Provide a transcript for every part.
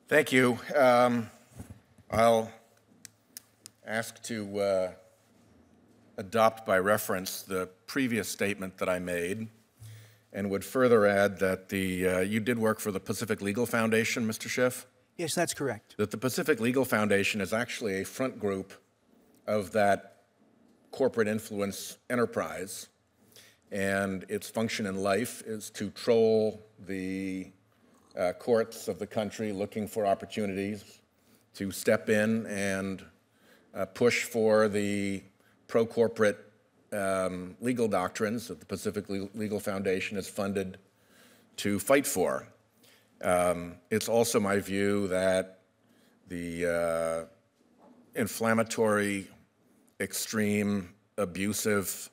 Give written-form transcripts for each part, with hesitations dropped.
Thank you. I'll ask to adopt by reference the previous statement that I made, and would further add that you did work for the Pacific Legal Foundation, Mr. Schiff? Yes, that's correct. That the Pacific Legal Foundation is actually a front group of that corporate influence enterprise, and its function in life is to troll the courts of the country looking for opportunities to step in and push for the pro-corporate legal doctrines that the Pacific Legal Foundation is funded to fight for. It's also my view that the inflammatory, extreme, abusive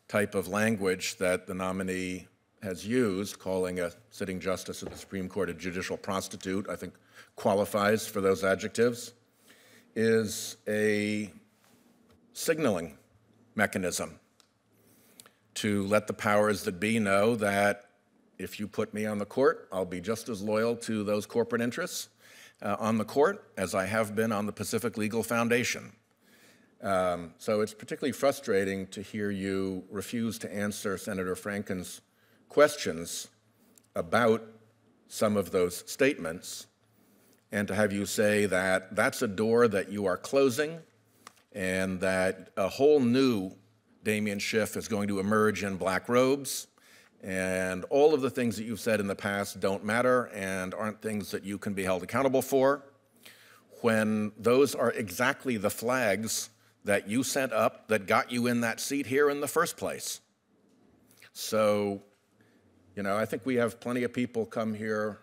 type of language that the nominee has used, calling a sitting justice of the Supreme Court a judicial prostitute, I think qualifies for those adjectives, is a signaling mechanism to let the powers that be know that if you put me on the court, I'll be just as loyal to those corporate interests on the court as I have been on the Pacific Legal Foundation. So it's particularly frustrating to hear you refuse to answer Senator Franken's questions about some of those statements, and to have you say that that's a door that you are closing and that a whole new Damien Schiff is going to emerge in black robes, and all of the things that you've said in the past don't matter and aren't things that you can be held accountable for, when those are exactly the flags that you sent up that got you in that seat here in the first place. So, you know, I think we have plenty of people come here,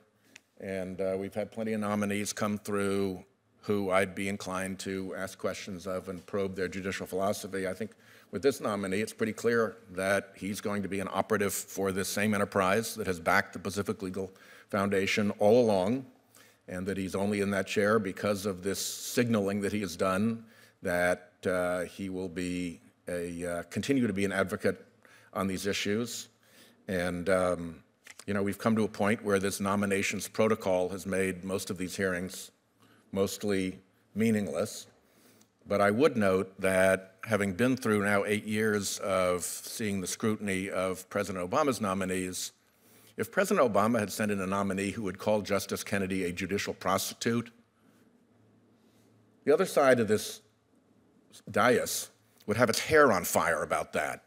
and we've had plenty of nominees come through who I'd be inclined to ask questions of and probe their judicial philosophy. I think with this nominee, it's pretty clear that he's going to be an operative for this same enterprise that has backed the Pacific Legal Foundation all along, and that he's only in that chair because of this signaling that he has done that he will be continue to be an advocate on these issues. And you know, we've come to a point where this nominations protocol has made most of these hearings mostly meaningless. But I would note that having been through now 8 years of seeing the scrutiny of President Obama's nominees, if President Obama had sent in a nominee who would call Justice Kennedy a judicial prostitute, the other side of this dais would have its hair on fire about that.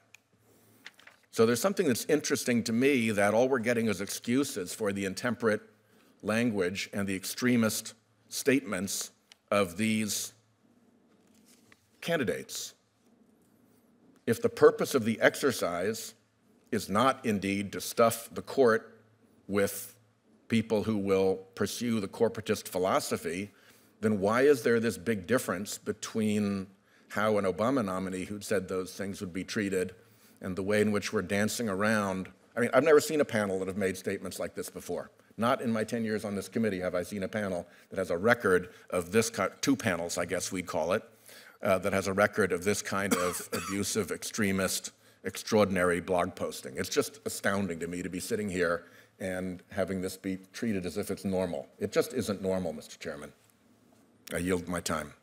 So there's something that's interesting to me, that all we're getting is excuses for the intemperate language and the extremist statements of these candidates. If the purpose of the exercise is not indeed to stuff the court with people who will pursue the corporatist philosophy, then why is there this big difference between how an Obama nominee who'd said those things would be treated and the way in which we're dancing around? I mean, I've never seen a panel that have made statements like this before. Not in my 10 years on this committee have I seen a panel that has a record of this kind, two panels, I guess we'd call it, that has a record of this kind of abusive, extremist, extraordinary blog posting. It's just astounding to me to be sitting here and having this be treated as if it's normal. It just isn't normal, Mr. Chairman. I yield my time.